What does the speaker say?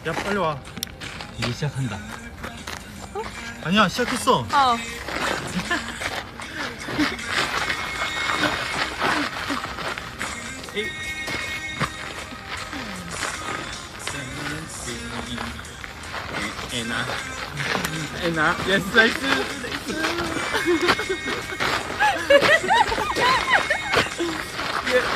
야 빨리 와. 이제 시작한다. 아니야 시작했어. 어. 에나, 예스, 나이스. 예.